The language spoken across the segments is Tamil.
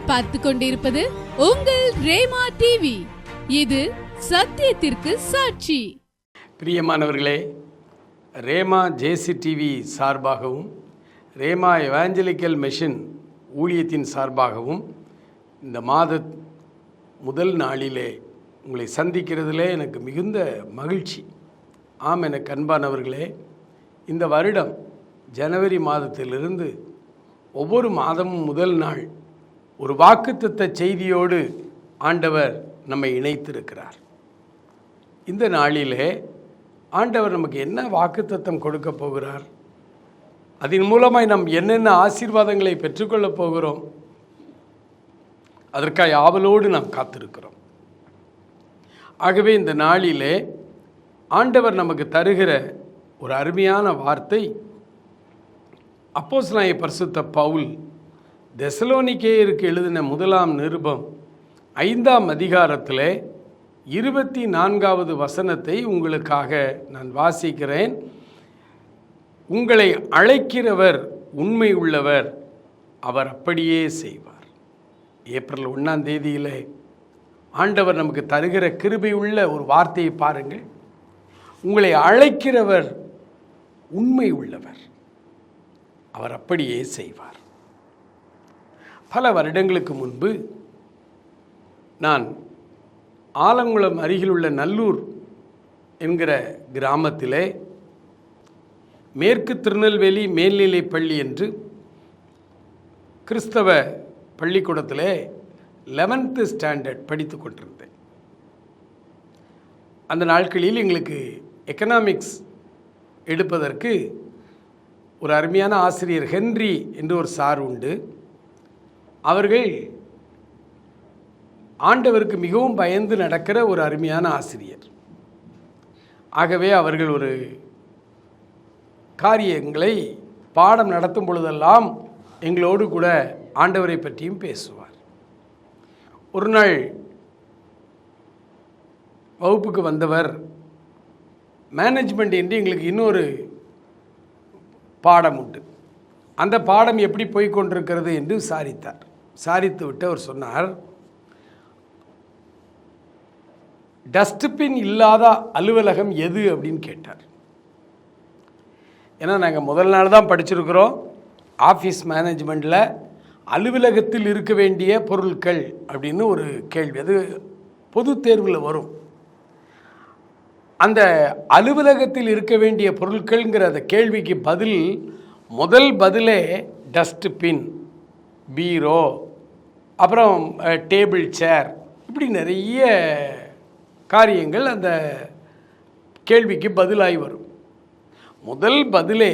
நீங்கள் பார்த்து கொண்டிருப்பது உங்கள் ரேமா டிவி. இது சத்தியத்திற்கு சாட்சி. பிரியமானவர்களே, ரேமா ஜேசி டிவி சார்பாகவும் ரேமா எவாஞ்சலிக்கல் மிஷன் ஊழியத்தின் சார்பாகவும் இந்த மாத முதல் நாளிலே உங்களை சந்திக்கிறதுலே எனக்கு மிகுந்த மகிழ்ச்சி. ஆம், எனக்கு அன்பானவர்களே, இந்த வருடம் ஜனவரி மாதத்திலிருந்து ஒவ்வொரு மாதமும் முதல் நாள் ஒரு வாக்குத்தத்த செய்தியோடு ஆண்டவர் நம்மை இணைத்திருக்கிறார். இந்த நாளிலே ஆண்டவர் நமக்கு என்ன வாக்குத்தத்தம் கொடுக்க போகிறார், அதன் மூலமாய் நாம் என்னென்ன ஆசீர்வாதங்களை பெற்றுக்கொள்ளப் போகிறோம், அதற்காக ஆவலோடு நாம் காத்திருக்கிறோம். ஆகவே இந்த நாளிலே ஆண்டவர் நமக்கு தருகிற ஒரு அருமையான வார்த்தை, அப்போஸ்தலனாகிய பரிசுத்த பவுல் தெசலோனிக்கேயருக்கு எழுதின முதலாம் நிருபம் 5ஆம் அதிகாரத்திலே 24வது வசனத்தை உங்களுக்காக நான் வாசிக்கிறேன். உங்களை அழைக்கிறவர் உண்மை உள்ளவர், அவர் அப்படியே செய்வார். ஏப்ரல் 1ஆம் தேதியிலே ஆண்டவர் நமக்கு தருகிற கிருபை உள்ள ஒரு வார்த்தையை பாருங்கள். உங்களை அழைக்கிறவர் உண்மை உள்ளவர், அவர் அப்படியே செய்வார். பல வருடங்களுக்கு முன்பு நான் ஆலங்குளம் அருகில் உள்ள நல்லூர் என்கிற கிராமத்திலே மேற்கு திருநெல்வேலி மேல்நிலை பள்ளி என்று கிறிஸ்தவ பள்ளிக்கூடத்திலே 11th ஸ்டாண்டர்ட் படித்து கொண்டிருந்தேன். அந்த நாட்களில் எங்களுக்கு எக்கனாமிக்ஸ் எடுப்பதற்கு ஒரு அருமையான ஆசிரியர் ஹென்றி என்று ஒரு சார் உண்டு. அவர்கள் ஆண்டவருக்கு மிகவும் பயந்து நடக்கிற ஒரு அருமையான ஆசிரியர். ஆகவே அவர்கள் ஒரு காரியங்களை பாடம் நடத்தும் பொழுதெல்லாம் எங்களோடு கூட ஆண்டவரை பற்றியும் பேசுவார். ஒரு நாள் வகுப்புக்கு வந்தவர் மேனேஜ்மெண்ட் என்று எங்களுக்கு இன்னொரு பாடம் உண்டு, அந்த பாடம் எப்படி போய்கொண்டிருக்கிறது என்று விசாரித்தார். விசாரித்து விட்டு அவர் சொன்னார், டஸ்ட்பின் இல்லாத அலுவலகம் எது அப்படின்னு கேட்டார். ஏன்னா நாங்கள் முதல் நாள் தான் படிச்சிருக்கிறோம். ஆஃபீஸ் மேனேஜ்மெண்ட்டில் அலுவலகத்தில் இருக்க வேண்டிய பொருட்கள் அப்படின்னு ஒரு கேள்வி, அது பொது தேர்வில் வரும். அந்த அலுவலகத்தில் இருக்க வேண்டிய பொருட்கள்ங்கிற அந்த கேள்விக்கு முதல் பதிலே டஸ்ட்பின், பீரோ, அப்புறம் டேபிள் சேர், இப்படி நிறைய காரியங்கள் அந்த கேள்விக்கு பதிலாகி வரும். முதல் பதிலே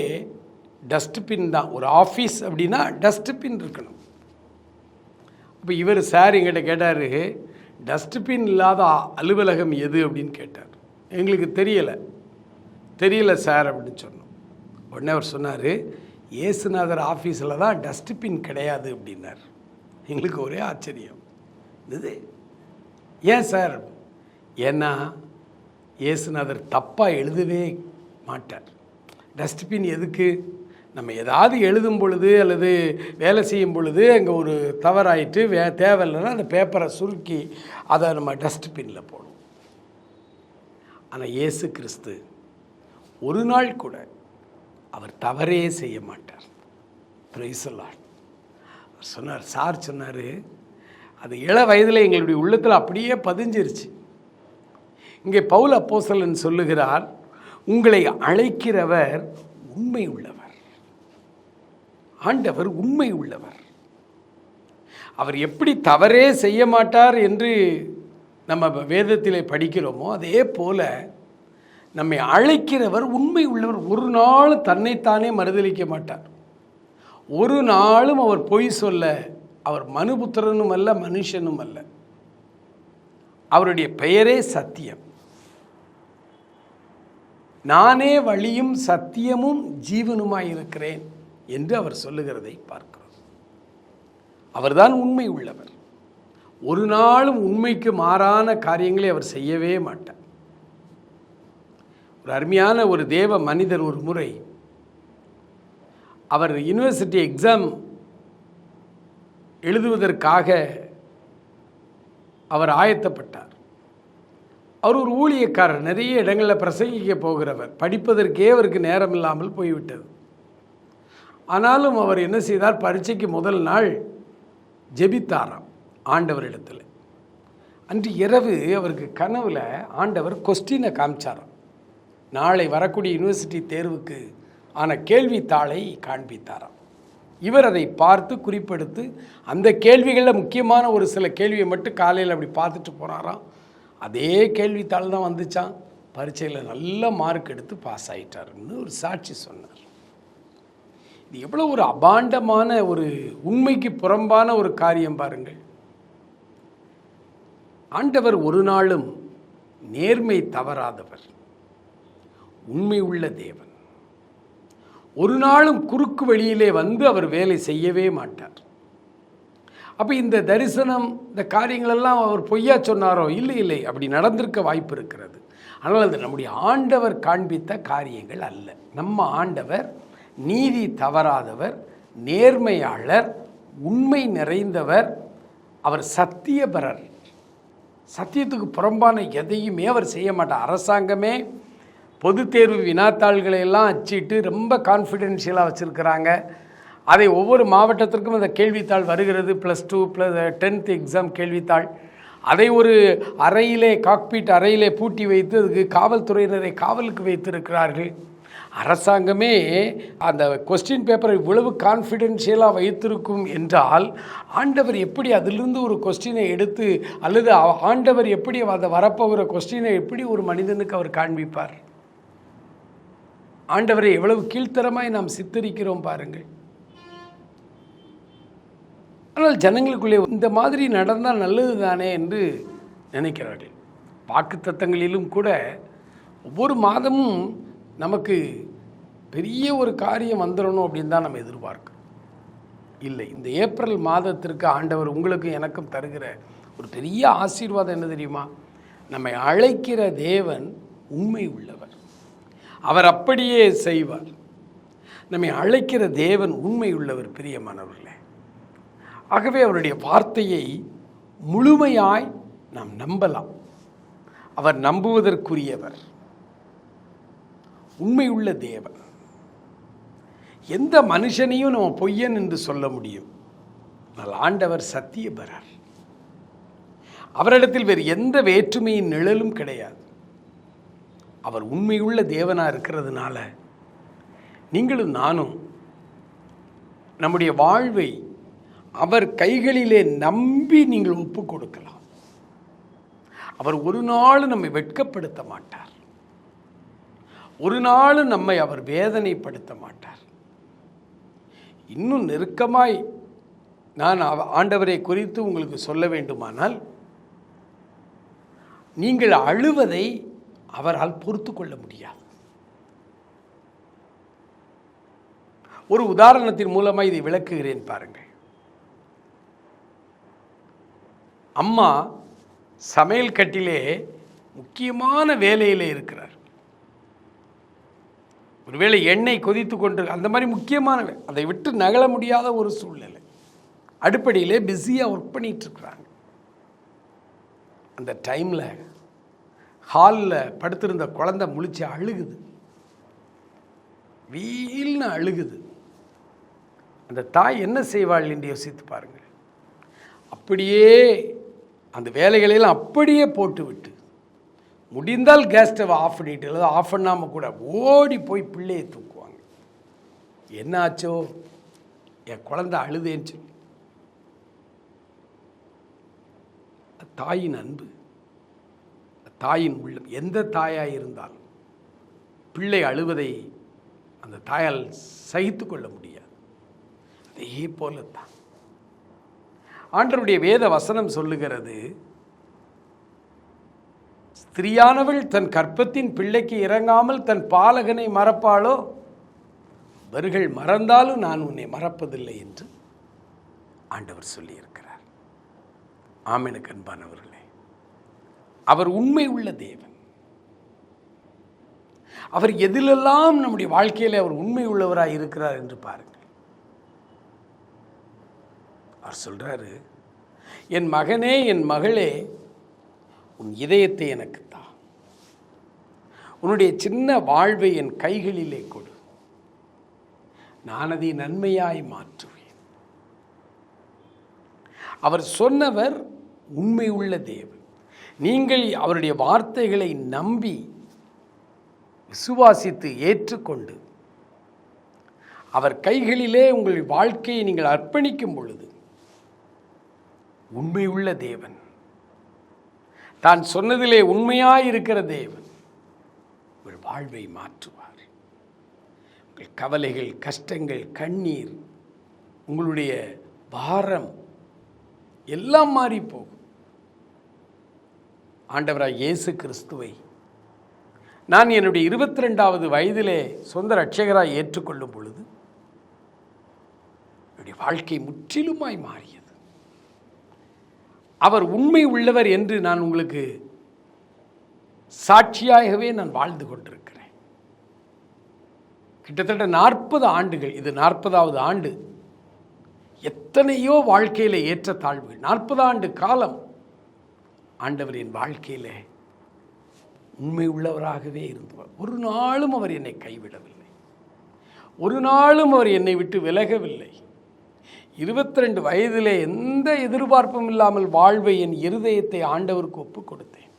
டஸ்ட்பின் தான். ஒரு ஆஃபீஸ் அப்படின்னா டஸ்ட்பின் இருக்கணும். இப்போ இவர் சார் எங்கிட்ட கேட்டார், டஸ்ட்பின் இல்லாத அலுவலகம் எது அப்படின்னு கேட்டார். எங்களுக்கு தெரியல சார் அப்படின்னு சொன்னோம். உடனே அவர் சொன்னார், இயேசுநாதர் ஆஃபீஸில் தான் டஸ்ட்பின் கிடையாது அப்படின்னார். எங்களுக்கு ஒரே ஆச்சரியம். இது ஏன் சார்? ஏன்னா இயேசுநாதர் தப்பாக எழுதவே மாட்டார். டஸ்ட்பின் எதுக்கு? நம்ம ஏதாவது எழுதும் பொழுது அல்லது வேலை செய்யும் பொழுது அங்கே ஒரு தவறாயிட்டு தேவையில்லைன்னா அந்த பேப்பரை சுருக்கி அதை நம்ம டஸ்ட்பினில் போடுவோம். ஆனால் இயேசு கிறிஸ்து ஒரு நாள் கூட அவர் தவறே செய்ய மாட்டார். Praise the Lord. சொன்னார், சார் சொன்னார், அது இள வயதில் எங்களுடைய உள்ளத்தில் அப்படியே பதிஞ்சிருச்சு. இங்கே பவுல் அப்போஸ்தலன் சொல்லுகிறார், உங்களை அழைக்கிறவர் உண்மை உள்ளவர். ஆண்டவர் உண்மை உள்ளவர். அவர் எப்படி தவறே செய்ய மாட்டார் என்று நம்ம வேதத்திலே படிக்கிறோமோ, அதே போல நம்மை அழைக்கிறவர் உண்மை உள்ளவர். ஒரு நாள் தன்னைத்தானே மறுதலிக்க மாட்டார். ஒரு நாளும் அவர் பொய் சொல்ல, அவர் மனுபுத்திரனும் அல்ல, மனுஷனும் அல்ல. அவருடைய பெயரே சத்தியம். நானே வழியும் சத்தியமும் ஜீவனுமாய் இருக்கிறேன் என்று அவர் சொல்லுகிறதை பார்க்கிறோம். அவர்தான் உண்மை உள்ளவர். ஒரு நாளும் உண்மைக்கு மாறான காரியங்களை அவர் செய்யவே மாட்டார். ஒரு அருமையான ஒரு தேவ மனிதர் ஒரு முறை அவர் யூனிவர்சிட்டி எக்ஸாம் எழுதுவதற்காக அவர் ஆயத்தப்பட்டார். அவர் ஒரு ஊழியக்காரர், நிறைய இடங்களில் பிரசங்கிக்க போகிறவர். படிப்பதற்கே அவருக்கு நேரம் இல்லாமல் போய்விட்டது. ஆனாலும் அவர் என்ன செய்தார், பரீட்சைக்கு முதல் நாள் ஜெபித்தாராம் ஆண்டவரிடத்தில். அன்று இரவு அவருக்கு கனவுல ஆண்டவர் கொஸ்டினை காமிச்சாராம். நாளை வரக்கூடிய யூனிவர்சிட்டி தேர்வுக்கு ஆன கேள்வித்தாளை காண்பித்தாராம். இவர் அதை பார்த்து குறிப்பெடுத்து அந்த கேள்விகளில் முக்கியமான ஒரு சில கேள்வியை மட்டும் காலையில் அப்படி பார்த்துட்டு போனாராம். அதே கேள்வித்தாள் தான் வந்துச்சான். பரீட்சையில் நல்ல மார்க் எடுத்து பாஸ் ஆகிட்டாருன்னு ஒரு சாட்சி சொன்னார். இது எவ்வளோ ஒரு அபாண்டமான, ஒரு உண்மைக்கு புறம்பான ஒரு காரியம் பாருங்கள். ஆண்டவர் ஒரு நாளும் நேர்மை தவறாதவர், உண்மை உள்ள தேவன். ஒரு நாளும் குறுக்கு வழியிலே வந்து அவர் வேலை செய்யவே மாட்டார். அப்போ இந்த தரிசனம், இந்த காரியங்களெல்லாம் அவர் பொய்யா சொன்னாரோ? இல்லை, அப்படி நடந்திருக்க வாய்ப்பு இருக்கிறது. ஆனால் அது நம்முடைய ஆண்டவர் காண்பித்த காரியங்கள் அல்ல. நம்ம ஆண்டவர் நீதி தவறாதவர், நேர்மையாளர், உண்மை நிறைந்தவர். அவர் சத்தியபரர். சத்தியத்துக்கு புறம்பான எதையுமே அவர் செய்ய மாட்டார். அரசாங்கமே பொது தேர்வு வினாத்தாள்களை எல்லாம் அச்சிட்டு ரொம்ப கான்ஃபிடென்ஷியலாக வச்சுருக்கிறாங்க. அதை ஒவ்வொரு மாவட்டத்திற்கும் அந்த கேள்வித்தாள் வருகிறது. +2 10th எக்ஸாம் கேள்வித்தாள். அதை ஒரு அறையிலே, காக்பீட் அறையிலே பூட்டி வைத்து அதுக்கு காவல்துறையினரை காவலுக்கு வைத்திருக்கிறார்கள். அரசாங்கமே அந்த கொஸ்டின் பேப்பரை இவ்வளவு கான்ஃபிடென்ஷியலாக வைத்திருக்கும் என்றால் ஆண்டவர் எப்படி அதிலிருந்து ஒரு கொஸ்டினை எடுத்து, அல்லது ஆண்டவர் எப்படி அதை வரப்போகிற கொஸ்டினை எப்படி ஒரு மனிதனுக்கு அவர் காண்பிப்பார்? ஆண்டவரை எவ்வளவு கீழ்த்தரமாய் நாம் சித்தரிக்கிறோம் பாருங்கள். ஆனால் ஜனங்களுக்குள்ளே இந்த மாதிரி நடந்தால் நல்லது தானே என்று நினைக்கிறார்கள். வாக்குத்தத்தங்களிலும் கூட ஒவ்வொரு மாதமும் நமக்கு பெரிய ஒரு காரியம் வந்துடணும் அப்படின்னு தான் நம்ம எதிர்பார்க்கிறோம். இல்லை, இந்த ஏப்ரல் மாதத்திற்கு ஆண்டவர் உங்களுக்கு எனக்கும் தருகிற ஒரு பெரிய ஆசீர்வாதம் என்ன தெரியுமா? நம்மை அழைக்கிற தேவன் உண்மை உள்ளவர். அவர் அப்படியே செய்வார். நம்மை அழைக்கிற தேவன் உண்மை உள்ளவர், பிரியமானவர்களே. ஆகவே அவருடைய வார்த்தையை முழுமையாய் நாம் நம்பலாம். அவர் நம்புவதற்குரியவர், உண்மை உள்ள தேவன். எந்த மனுஷனையும் நம்ம பொய்யன் என்று சொல்ல முடியும். ஆனால் ஆண்டவர் சத்தியபரர். அவரிடத்தில் வேறு எந்த வேற்றுமையின் நிழலும் கிடையாது. அவர் உண்மையுள்ள தேவனாக இருக்கிறதுனால நீங்களும் நானும் நம்முடைய வாழ்வை அவர் கைகளிலே நம்பி நீங்கள் ஒப்பு கொடுக்கலாம். அவர் ஒரு நாள் நம்மை வெட்கப்படுத்த மாட்டார். ஒரு நாள் நம்மை அவர் வேதனைப்படுத்த மாட்டார். இன்னும் நெருக்கமாய் நான் ஆண்டவரை குறித்து உங்களுக்கு சொல்ல வேண்டுமானால், நீங்கள் அழுவதை அவரால் பொறுத்து கொள்ள முடியாது. ஒரு உதாரணத்தின் மூலமாக இதை விளக்குகிறேன் பாருங்கள். அம்மா சமையல் கட்டிலே முக்கியமான வேலையில் இருக்கிறார். ஒருவேளை எண்ணெய் கொதித்து கொண்டு, அந்த மாதிரி முக்கியமான, அதை விட்டு நகல முடியாத ஒரு சூழ்நிலை. அடுப்படியிலே பிஸியாக ஒர்க் பண்ணிட்டு இருக்கிறாங்க. அந்த டைமில் ஹாலில் படுத்திருந்த குழந்தை முழிச்சு அழுகுது, வீல்னு அழுகுது. அந்த தாய் என்ன செய்வாள் என்று யோசித்து பாருங்கள். அப்படியே அந்த வேலைகளையெல்லாம் அப்படியே போட்டு விட்டு, முடிந்தால் கேஸ் ஸ்டவ் ஆஃப் பண்ணிட்டு, அல்லது ஆஃப் பண்ணாமல் கூட ஓடி போய் பிள்ளையை தூக்குவாங்க. என்ன ஆச்சோ, என் குழந்தை அழுதேன்னு சொல்லி. தாயின் அன்பு, தாயின் உள்ளம். எந்த தாயாக இருந்தாலும் பிள்ளை அழுவதை அந்த தாயால் சகித்து கொள்ள முடியாது. அதே போலத்தான் ஆண்டவருடைய வேத வசனம் சொல்லுகிறது, ஸ்திரியானவள் தன் கற்பத்தின் பிள்ளைக்கு இறங்காமல் தன் பாலகனை மறப்பாளோ? அவர்கள் மறந்தாலும் நான் உன்னை மறப்பதில்லை என்று ஆண்டவர் சொல்லியிருக்கிறார். ஆமெனுக்கு அன்பானவர்களே, அவர் உண்மை உள்ள தேவன். அவர் எதிலெல்லாம் நம்முடைய வாழ்க்கையில் அவர் உண்மை உள்ளவராக இருக்கிறார் என்று பாருங்கள். அவர் சொல்கிறாரு, என் மகனே, என் மகளே, உன் இதயத்தை எனக்கு தா, உன்னுடைய சின்ன வாழ்வை என் கைகளிலே கொடு, நான் அதை நன்மையாய் மாற்றுவேன். அவர் சொன்னவர் உண்மை உள்ள தேவன். நீங்கள் அவருடைய வார்த்தைகளை நம்பி விசுவாசித்து ஏற்றுக்கொண்டு அவர் கைகளிலே உங்கள் வாழ்க்கையை நீங்கள் அர்ப்பணிக்கும் பொழுது உண்மையுள்ள தேவன், தான் சொன்னதிலே உண்மையாயிருக்கிற தேவன் உங்கள் வாழ்வை மாற்றுவார். உங்கள் கவலைகள், கஷ்டங்கள், கண்ணீர், உங்களுடைய பாரம் எல்லாம் மாறி போகும். ஆண்டவராய் இயேசு கிறிஸ்துவை நான் என்னுடைய 22வது வயதிலே சொந்த இரட்சகராய் ஏற்றுக்கொள்ளும் பொழுது என்னுடைய வாழ்க்கை முற்றிலுமாய் மாறியது. அவர் உண்மை உள்ளவர் என்று நான் உங்களுக்கு சாட்சியாகவே நான் வாழ்ந்து கொண்டிருக்கிறேன். கிட்டத்தட்ட 40 ஆண்டுகள், இது 40வது ஆண்டு. எத்தனையோ வாழ்க்கையில் ஏற்ற தாழ்வுகள், 40 ஆண்டு காலம் ஆண்டவரின் வாழ்க்கையில் உண்மை உள்ளவராகவே இருந்தவர். ஒரு நாளும் அவர் என்னை கைவிடவில்லை, ஒரு நாளும் அவர் என்னை விட்டு விலகவில்லை. 22 வயதிலே எந்த எதிர்பார்ப்பும் இல்லாமல் வாழ்வை, என் இருதயத்தை ஆண்டவருக்கு ஒப்புக் கொடுத்தேன்.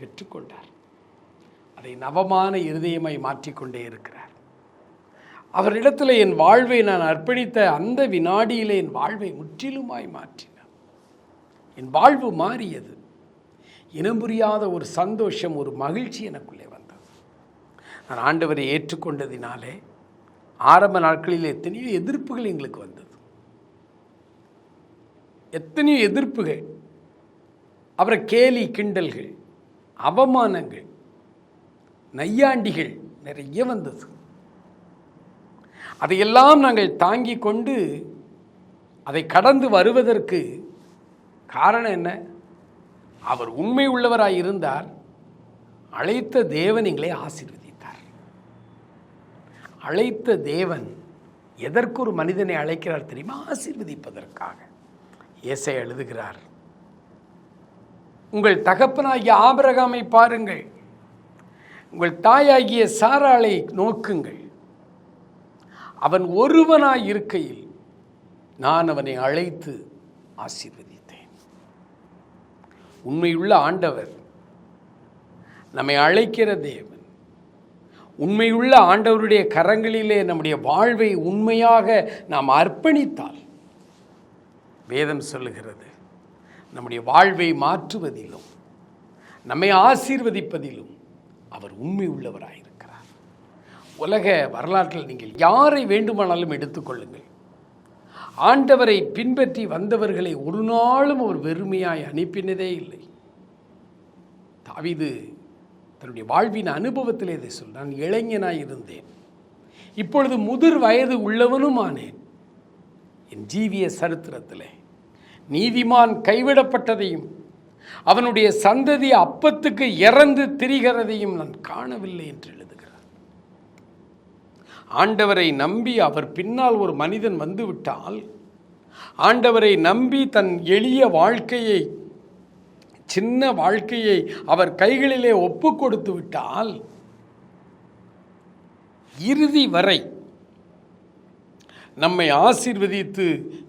பெற்றுக்கொண்டார். அதை நவமான இருதயமாய் மாற்றிக்கொண்டே இருக்கிறார். அவரிடத்தில் என் வாழ்வை நான் அர்ப்பணித்த அந்த வினாடியிலே என் வாழ்வை முற்றிலுமாய் மாற்றினார். என் வாழ்வு மாறியது. இனம் புரியாத ஒரு சந்தோஷம், ஒரு மகிழ்ச்சி எனக்குள்ளே வந்தது. நான் ஆண்டவரை ஏற்றுக்கொண்டதினாலே ஆரம்ப நாட்களில் எத்தனையோ எதிர்ப்புகள் எங்களுக்கு வந்தது, எத்தனையோ எதிர்ப்புகள், அப்புறம் கேலி கிண்டல்கள், அவமானங்கள், நையாண்டிகள் நிறைய வந்தது. அதையெல்லாம் நாங்கள் தாங்கி கொண்டு அதை கடந்து வருவதற்கு காரணம் என்ன? அவர் உண்மை உள்ளவராய் இருந்தார். அழைத்த தேவன் எங்களை ஆசீர்வதித்தார். அழைத்த தேவன் எதற்கு ஒரு மனிதனை அழைக்கிறார் தெரியுமா? ஆசீர்வதிப்பதற்காக. ஏசாயா எழுதுகிறார், உங்கள் தகப்பனாகிய ஆபிரகாமை பாருங்கள், உங்கள் தாயாகிய சாராளை நோக்குங்கள். அவன் ஒருவனாய் இருக்கையில் நான் அவனை அழைத்து ஆசீர்வதித்தேன். உண்மையுள்ள ஆண்டவர், நம்மை அழைக்கிற தேவன், உண்மையுள்ள ஆண்டவருடைய கரங்களிலே நம்முடைய வாழ்வை உண்மையாக நாம் அர்ப்பணித்தால், வேதம் சொல்லுகிறது, நம்முடைய வாழ்வை மாற்றுவதிலும் நம்மை ஆசீர்வதிப்பதிலும் அவர் உண்மை உள்ளவராயிருக்கிறார். உலக வரலாற்றில் நீங்கள் யாரை வேண்டுமானாலும் எடுத்துக்கொள்ளுங்கள், ஆண்டவரை பின்பற்றி வந்தவர்களை ஒரு நாளும் அவர் வெறுமையாய் அனுப்பினதே இல்லை. தாவீது தன்னுடைய வாழ்வின் அனுபவத்திலே இதை சொல், நான் இளைஞனாய் இருந்தேன், இப்பொழுது முதிர் வயது உள்ளவனும் ஆனேன். என் ஜீவிய சரித்திரத்திலே நீதிமான் கைவிடப்பட்டதையும் அவனுடைய சந்ததி அப்பத்துக்கு இறந்து திரிகிறதையும் நான் காணவில்லை என்று எழுதுகிறார். ஆண்டவரை நம்பி அவர் பின்னால் ஒரு மனிதன் வந்துவிட்டால், ஆண்டவரை நம்பி தன் எளிய வாழ்க்கையை, சின்ன வாழ்க்கையை அவர் கைகளிலே ஒப்பு கொடுத்து விட்டால், இறுதி வரை நம்மை ஆசீர்வதித்து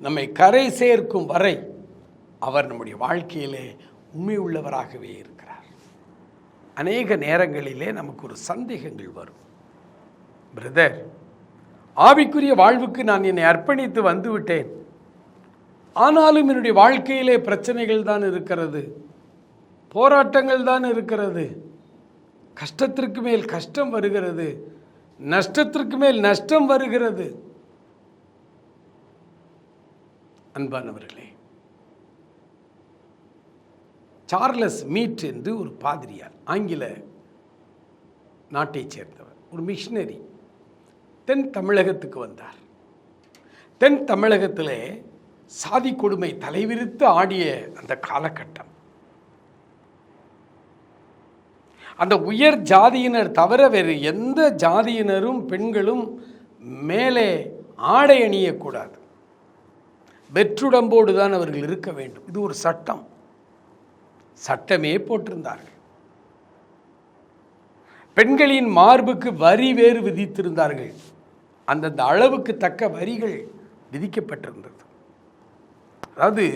நம்மை கரை சேர்க்கும் வரை அவர் நம்முடைய வாழ்க்கையிலே உண்மை உள்ளவராகவே இருக்கிறார். அநேக நேரங்களிலே நமக்கு ஒரு சந்தேகங்கள் வரும். பிரதர், ஆவிக்குரிய வாழ்வுக்கு நான் என்னை அர்ப்பணித்து வந்துவிட்டேன், ஆனாலும் என்னுடைய வாழ்க்கையிலே பிரச்சனைகள் தான் இருக்கிறது, போராட்டங்கள் தான் இருக்கிறது, கஷ்டத்திற்கு மேல் கஷ்டம் வருகிறது, நஷ்டத்திற்கு மேல் நஷ்டம் வருகிறது. அன்பானவர்களே, சார்லஸ் மீட் என்று ஒரு பாதிரியார், ஆங்கில நாட்டைச் சேர்ந்தவர், ஒரு மிஷனரி, தென் தமிழகத்துக்கு வந்தார். தென் தமிழகத்திலே சாதி கொடுமை தலைவிரித்து ஆடிய அந்த காலகட்டம். அந்த உயர் ஜாதியினர் தவிர வேறு எந்த ஜாதியினரும் பெண்களும் மேலே ஆடை அணியக்கூடாது, வெற்றுடம்போடு தான் அவர்கள் இருக்க வேண்டும். இது ஒரு சட்டம், சட்டமே போட்டிருந்தார்கள். பெண்களின் மார்புக்கு வரி வேறு விதித்திருந்தார்கள். அந்தந்த அளவுக்கு தக்க வரிகள் விதிக்கப்பட்டிருந்தது. அதாவது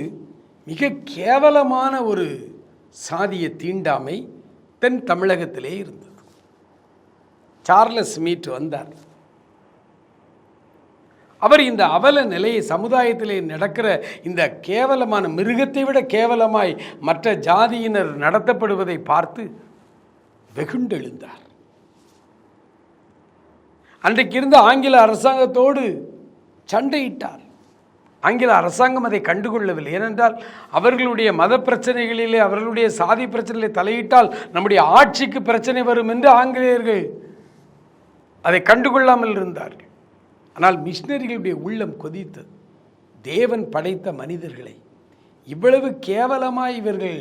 மிக கேவலமான ஒரு சாதிய தீண்டாமை தென் தமிழகத்திலே இருந்தது. சார்லஸ் மீட் வந்தார். அவர் இந்த அவல நிலையை, சமுதாயத்திலே நடக்கிற இந்த கேவலமான, மிருகத்தை விட கேவலமாய் மற்ற ஜாதியினர் நடத்தப்படுவதை பார்த்து வெகுண்டெழுந்தார். அன்றைக்கு இருந்த ஆங்கில அரசாங்கத்தோடு சண்டையிட்டார். ஆங்கில அரசாங்கம் அதை கண்டுகொள்ளவில்லை. ஏனென்றால் அவர்களுடைய மத பிரச்சனைகளிலே, அவர்களுடைய சாதி பிரச்சனையிலே தலையிட்டால் நம்முடைய ஆட்சிக்கு பிரச்சனை வரும் என்று ஆங்கிலேயர்கள் அதை கண்டுகொள்ளாமல் இருந்தார்கள். ஆனால் மிஷினரிகளுடைய உள்ளம் கொதித்தது. தேவன் படைத்த மனிதர்களை இவ்வளவு கேவலமாய் இவர்கள்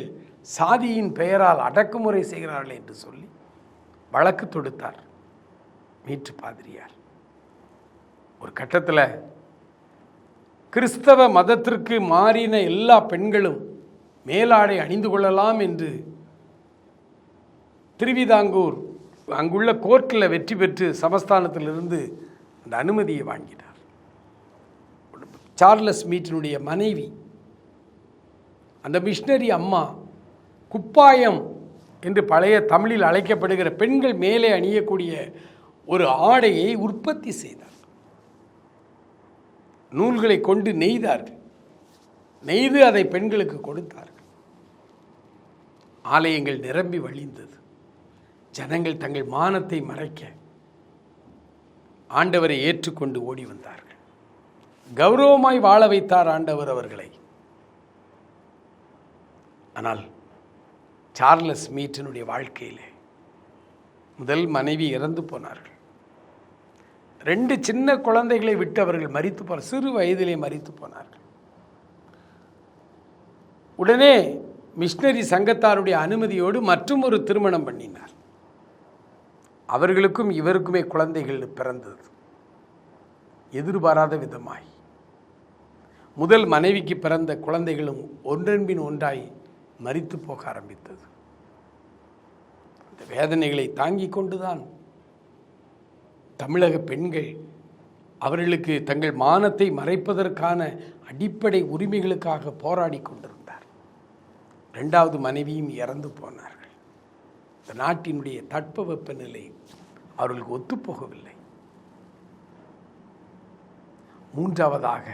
சாதியின் பெயரால் அடக்குமுறை செய்கிறார்கள் என்று சொல்லி வழக்கு தொடுத்தார் மீட்டு பாதிரியார். ஒரு கட்டத்தில் கிறிஸ்தவ மதத்திற்கு மாறின எல்லா பெண்களும் மேலாடை அணிந்து கொள்ளலாம் என்று திருவிதாங்கூர் அங்குள்ள கோர்ட்டில் வெற்றி பெற்று சமஸ்தானத்திலிருந்து அந்த அனுமதியை வாங்கினார். சார்லஸ் மீட்டினுடைய மனைவி, அந்த மிஷினரி அம்மா, குப்பாயம் என்று பழைய தமிழில் அழைக்கப்படுகிற பெண்கள் மேலே அணியக்கூடிய ஒரு ஆடையை உற்பத்தி செய்தார். நூல்களை கொண்டு நெய்தார்கள். நெய்து அதை பெண்களுக்கு கொடுத்தார்கள். ஆலயங்கள் நிரம்பி வழிந்தது. ஜனங்கள் தங்கள் மானத்தை மறைக்க ஆண்டவரை ஏற்றுக்கொண்டு ஓடி வந்தார்கள். கௌரவமாய் வாழ வைத்தார் ஆண்டவர் அவர்களை. ஆனால் சார்லஸ் மீட்டினுடைய வாழ்க்கையிலே முதல் மனைவி இறந்து போனார்கள். 2 சின்ன குழந்தைகளை விட்டு அவர்கள் மரித்து போனார். சிறு வயதிலே மரித்து போனார்கள். உடனே மிஷினரி சங்கத்தாருடைய அனுமதியோடு மற்றும் ஒரு திருமணம் பண்ணினார். அவர்களுக்கும் இவருக்குமே குழந்தைகள் பிறந்தது. எதிர்பாராத விதமாய் முதல் மனைவிக்கு பிறந்த குழந்தைகளும் ஒன்றன்பின் ஒன்றாய் மரித்து போக ஆரம்பித்தது. அந்த வேதனைகளை தாங்கிக் கொண்டுதான் தமிழக பெண்கள் அவர்களுக்கு தங்கள் மானத்தை மறைப்பதற்கான அடிப்படை உரிமைகளுக்காக போராடி கொண்டிருந்தார். 2வது மனைவியும் இறந்து போனார்கள். இந்த நாட்டினுடைய தட்பவெப்ப நிலை அவர்களுக்கு ஒத்துப்போகவில்லை. 3வதாக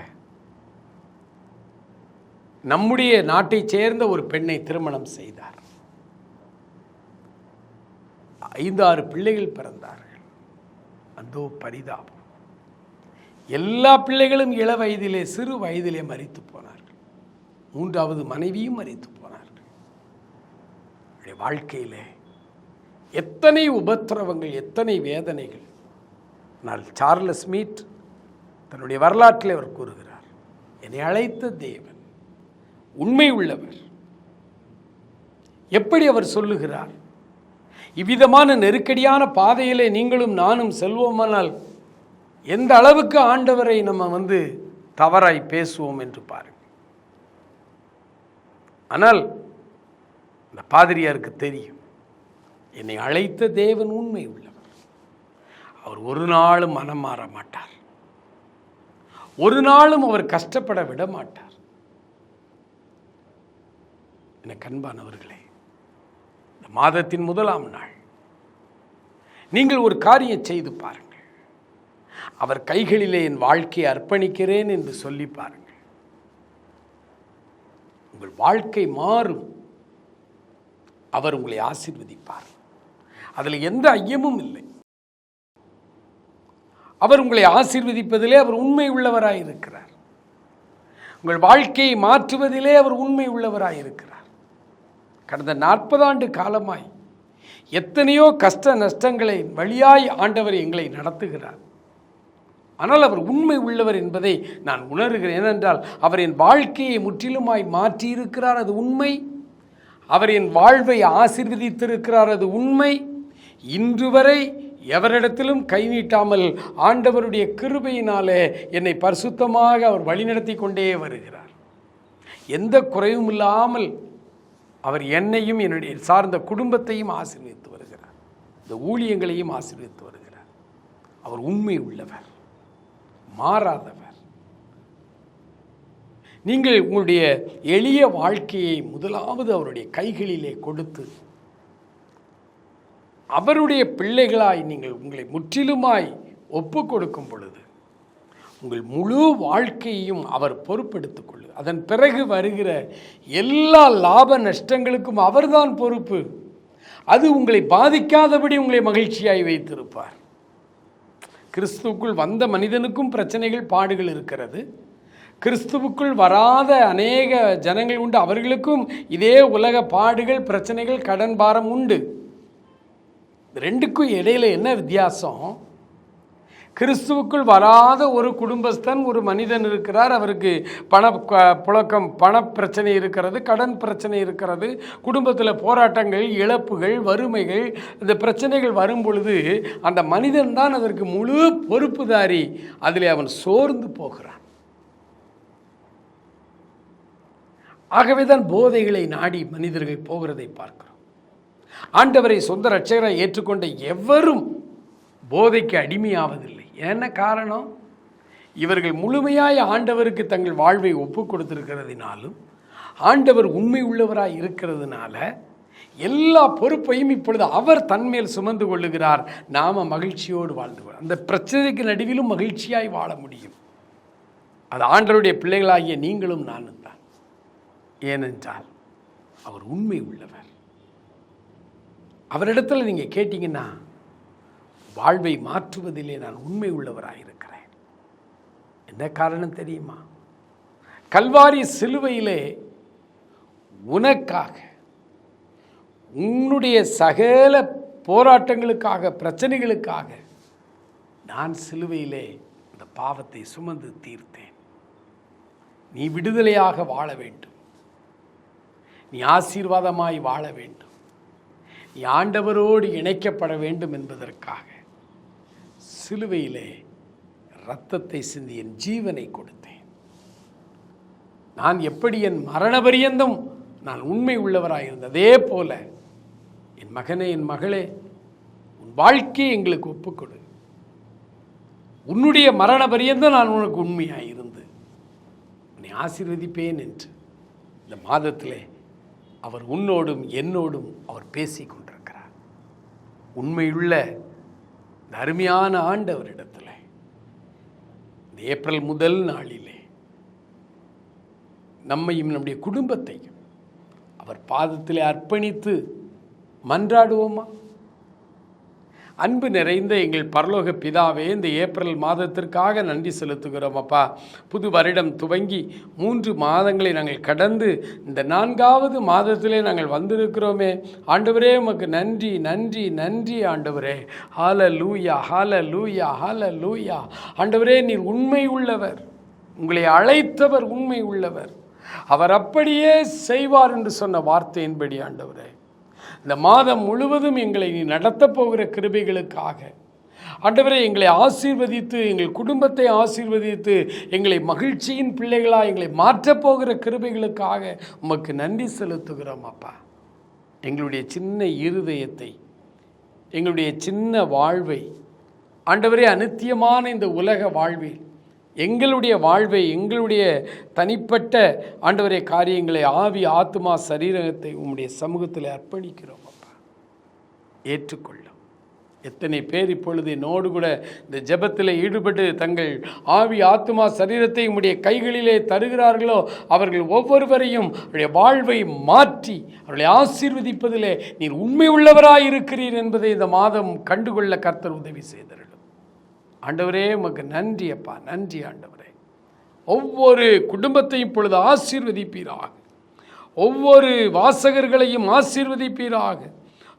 நம்முடைய நாட்டைச் சேர்ந்த ஒரு பெண்ணை திருமணம் செய்தார். 5-6 பிள்ளைகள் பிறந்தார்கள். அந்தோ பரிதாபம்! எல்லா பிள்ளைகளும் இள வயதிலே, சிறு வயதிலே மரித்து போனார்கள். 3வது மனைவியும் மரித்து போனார்கள். வாழ்க்கையிலே எத்தனை உபத்திரவங்கள், எத்தனை வேதனைகள்! ஆனால் சார்லஸ் மீட் தன்னுடைய வரலாற்றில் அவர் கூறுகிறார், என்னை அழைத்த தேவன் உண்மை உள்ளவர். எப்படி அவர் சொல்லுகிறார்? இவ்விதமான நெருக்கடியான பாதையிலே நீங்களும் நானும் செல்வோமானால் எந்த அளவுக்கு ஆண்டவரை நம்ம தவறாய் பேசுவோம் என்று பாருங்கள். ஆனால் இந்த பாதிரியாருக்கு தெரியும், என்னை அழைத்த தேவன் உண்மை உள்ளவர். அவர் ஒரு நாளும் மனம் மாற மாட்டார். ஒரு நாளும் அவர் கஷ்டப்பட விட மாட்டார். எனக்கு அன்பானவர்களே, இந்த மாதத்தின் 1ஆம் நாள் நீங்கள் ஒரு காரியம் செய்து பாருங்கள். அவர் கைகளிலே என் வாழ்க்கையை அர்ப்பணிக்கிறேன் என்று சொல்லி பாருங்கள். உங்கள் வாழ்க்கை மாறும். அவர் உங்களை ஆசீர்வதிப்பார். அதில் எந்த ஐயமும் இல்லை. அவர் உங்களை ஆசீர்வதிப்பதிலே அவர் உண்மை உள்ளவராயிருக்கிறார். உங்கள் வாழ்க்கையை மாற்றுவதிலே அவர் உண்மை உள்ளவராயிருக்கிறார். கடந்த 40 ஆண்டு காலமாய் எத்தனையோ கஷ்ட நஷ்டங்களை வழியாய் ஆண்டவர் எங்களை நடத்துகிறார். ஆனால் அவர் உண்மை உள்ளவர் என்பதை நான் உணர்கிறேன். ஏனென்றால் அவர் என் வாழ்க்கையை முற்றிலுமாய் மாற்றியிருக்கிறார், அது உண்மை. அவர் என் வாழ்வை ஆசீர்வதித்திருக்கிறார், அது உண்மை. இன்று வரை எவரிடத்திலும் கை நீட்டாமல் ஆண்டவருடைய கிருபையினாலே என்னை பரிசுத்தமாக அவர் வழிநடத்தி கொண்டே வருகிறார். எந்த குறைவும் இல்லாமல் அவர் என்னையும் என்னுடைய சார்ந்த குடும்பத்தையும் ஆசீர்வதித்து வருகிறார். இந்த ஊழியங்களையும் ஆசீர்வதித்து வருகிறார். அவர் உண்மை உள்ளவர், மாறாதவர். நீங்கள் உங்களுடைய எளிய வாழ்க்கையை முதலாவது அவருடைய கைகளிலே கொடுத்து அவருடைய பிள்ளைகளாய் நீங்கள் உங்களை முற்றிலுமாய் ஒப்பு கொடுக்கும் பொழுது உங்கள் முழு வாழ்க்கையையும் அவர் பொறுப்பெடுத்துக் கொள்ளு. அதன் பிறகு வருகிற எல்லா லாப நஷ்டங்களுக்கும் அவர்தான் பொறுப்பு. அது உங்களை பாதிக்காதபடி உங்களை மகிழ்ச்சியாய் வைத்திருப்பார். கிறிஸ்துவுக்குள் வந்த மனிதனுக்கும் பிரச்சனைகள், பாடுகள் இருக்கிறது. கிறிஸ்துவுக்குள் வராத அநேக ஜனங்கள் உண்டு. அவர்களுக்கும் இதே உலக பாடுகள், பிரச்சனைகள், கடன் பாரம் உண்டு. ரெண்டுக்கும் இடையில என்ன வித்தியாசம்? கிறிஸ்துவுக்குள் வராத ஒரு குடும்பஸ்தன், ஒரு மனிதன் இருக்கிறார். அவருக்கு பண பிரச்சனை இருக்கிறது, கடன் பிரச்சனை இருக்கிறது, குடும்பத்தில் போராட்டங்கள், இழப்புகள், வறுமைகள், இந்த பிரச்சனைகள் வரும் பொழுது அந்த மனிதன் தான் அதற்கு முழு பொறுப்புதாரி. அதில் அவன் சோர்ந்து போகிறான். ஆகவே தான் போதைகளை நாடி மனிதர்கள் போகிறதை பார்க்கிறோம். ஆண்டவரை சொந்த இரட்சகரை ஏற்றுக்கொண்ட எவரும் போதைக்கு அடிமையாவதில்லை. என்ன காரணம்? இவர்கள் முழுமையாய் ஆண்டவருக்கு தங்கள் வாழ்வை ஒப்பு கொடுத்திருக்கிறதுனாலும், ஆண்டவர் உண்மை உள்ளவராய் இருக்கிறதுனால எல்லா பொறுப்பையும் இப்பொழுது அவர் தன்மேல் சுமந்து கொள்ளுகிறார். நாம மகிழ்ச்சியோடு வாழ்ந்து அந்த பிரச்சனைக்கு நடுவிலும் மகிழ்ச்சியாய் வாழ முடியும். அது ஆண்டவருடைய பிள்ளைகளாகிய நீங்களும் நானும் தான். ஏனென்றால் அவர் உண்மை உள்ளவர். அவரிடத்தில் நீங்கள் கேட்டீங்கன்னா, வாழ்வை மாற்றுவதிலே நான் உண்மை உள்ளவராயிருக்கிறேன். என்ன காரணம் தெரியுமா? கல்வாரி சிலுவையிலே உனக்காக, உன்னுடைய சகல போராட்டங்களுக்காக, பிரச்சனைகளுக்காக நான் சிலுவையிலே இந்த பாவத்தை சுமந்து தீர்த்தேன். நீ விடுதலையாக வாழ வேண்டும், நீ ஆசீர்வாதமாய் வாழ வேண்டும், நீ ஆண்டவரோடு இணைக்கப்பட வேண்டும் என்பதற்காக சிலுவையிலே இரத்தத்தை சிந்தி என் ஜீவனை கொடுத்தேன். நான் எப்படி என் மரண பரியந்தம் நான் உண்மை உள்ளவராயிருந்தேன், அதே போல என் மகனே, என் மகளே, உன் வாழ்க்கையை எங்களுக்கு ஒப்புக்கொடு. உன்னுடைய மரண பரியந்தம் நான் உனக்கு உண்மையாயிருந்து உன்னை ஆசீர்வதிப்பேன் என்று இந்த மாதத்திலே அவர் உன்னோடும் என்னோடும் அவர் பேசி கொண்டிருக்கிறார். உண்மையுள்ள இந்த அருமையான ஆண்டவரிடத்தில் இந்த ஏப்ரல் முதல் நாளிலே நம்மையும் நம்முடைய குடும்பத்தையும் அவர் பாதத்திலே அர்ப்பணித்து மன்றாடுவோமா? அன்பு நிறைந்த எங்கள் பரலோக பிதாவே, இந்த ஏப்ரல் மாதத்திற்காக நன்றி செலுத்துகிறோம் அப்பா. புது வருடம் துவங்கி 3 மாதங்களை நாங்கள் கடந்து இந்த 4வது மாதத்திலே நாங்கள் வந்திருக்கிறோமே. ஆண்டவரே, உமக்கு நன்றி நன்றி நன்றி ஆண்டவரே. ஹல்லேலூயா ஹல்லேலூயா ஹல்லேலூயா. ஆண்டவரே, நீர் உண்மை உள்ளவர், உங்களை அழைத்தவர் உண்மை உள்ளவர், அவர் அப்படியே செய்வார் என்று சொன்ன வார்த்தையின்படி ஆண்டவரே, இந்த மாதம் முழுவதும் எங்களை நீ நடத்தப் போகிற கிருபைகளுக்காக ஆண்டவரே, எங்களை ஆசீர்வதித்து, எங்கள் குடும்பத்தை ஆசீர்வதித்து, எங்களை மகிழ்ச்சியின் பிள்ளைகளாக எங்களை மாற்றப் போகிற கிருபைகளுக்காக உமக்கு நன்றி செலுத்துகிறோம் அப்பா. எங்களுடைய சின்ன இருதயத்தை, எங்களுடைய சின்ன வாழ்வை ஆண்டவரே, அநித்தியமான இந்த உலக வாழ்வில் எங்களுடைய வாழ்வை, எங்களுடைய தனிப்பட்ட ஆண்டவரே காரியங்களை, ஆவி, ஆத்மா, சரீரத்தை உம்முடைய சமூகத்தில் அர்ப்பணிக்கிறோம் அப்பா. ஏற்றுக்கொள்ளும். எத்தனை பேர் இப்பொழுது என்னோடு கூட இந்த ஜெபத்தில் ஈடுபட்டு தங்கள் ஆவி, ஆத்மா, சரீரத்தை உம்முடைய கைகளிலே தருகிறார்களோ அவர்கள் ஒவ்வொருவரையும் அவருடைய வாழ்வை மாற்றி அவர்களை ஆசீர்வதிப்பதிலே நீர் உண்மை உள்ளவராயிருக்கிறீர் என்பதை இந்த மாதம் கண்டுகொள்ள கர்த்தர் உதவி செய்தார்கள். ஆண்டவரே, உமக்கு நன்றி அப்பா, நன்றி ஆண்டவரே. ஒவ்வொரு குடும்பத்தையும் இப்பொழுது ஆசீர்வதிப்பீராக, ஒவ்வொரு வாசகர்களையும் ஆசீர்வதிப்பீராக,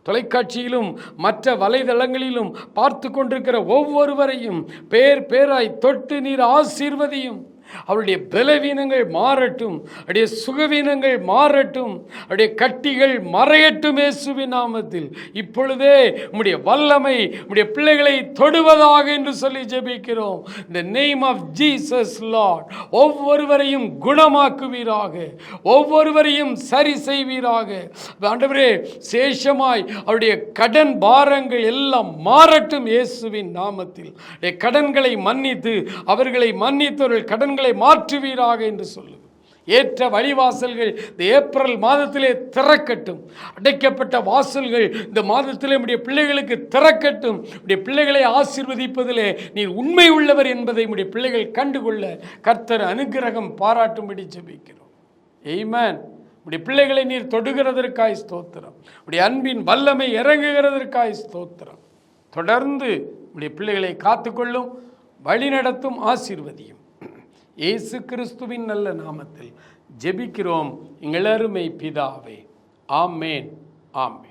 தொலைக்காட்சியிலும் மற்ற வலைதளங்களிலும் பார்த்து கொண்டிருக்கிற ஒவ்வொருவரையும் பேர் பேராய் தொட்டு நீர் ஆசீர்வதியும். அவருடைய பலவீனங்கள் மாறட்டும், அவருடைய சுகவீனங்கள் மாறட்டும், அவருடைய கட்டிகள் மறையட்டும் இயேசுவின் நாமத்தில். இப்பொழுதே உம்முடைய வல்லமை உம்முடைய பிள்ளைகளை தொடுவதாக என்று சொல்லி ஜெபிக்கிறோம். இந்த நேம் ஆஃப் ஜீசஸ் லார்ட். ஒவ்வொருவரையும் குணமாக்குவீராக, ஒவ்வொருவரையும் சரி செய்வீராக. ஆண்டவரே, சேஷமாய் அவருடைய கடன் பாரங்கள் எல்லாம் மாறட்டும் இயேசுவின் நாமத்தில். கடன்களை மன்னித்து அவர்களை மன்னித்தவர்கள் கடன்களை மாற்றுவீராக என்று சொல்லுது. ஏற்ற வழிவாசல்கள் இந்த ஏப்ரல் மாதத்திலே திறக்கட்டும். அடைக்கப்பட்ட வாசல்கள் இந்த மாதத்திலே நம்முடைய பிள்ளைகளுக்கு திறக்கட்டும். நம்முடைய பிள்ளைகளை ஆசீர்வதிப்பதிலே நீர் உண்மை உள்ளவர் என்பதை நம்முடைய பிள்ளைகள் கண்டுகொள்ள கர்த்தர் அனுக்கிரகம் பாராட்டும்படி ஜெபிக்கிறோம். ஆமென். உடைய பிள்ளைகளை நீர் தொடுகிறதற்காய் ஸ்தோத்திரம். உடைய அன்பின் வல்லமை இறங்குகிறதற்காய் ஸ்தோத்திரம். தொடர்ந்து உடைய பிள்ளைகளை காத்துக்கொள்ளும், வழிநடத்தும், ஆசீர்வதியும். இயேசு கிறிஸ்துவின் நல்ல நாமத்தில் ஜெபிக்கிறோம் எங்கள் அருமை பிதாவே. ஆமேன், ஆமேன்.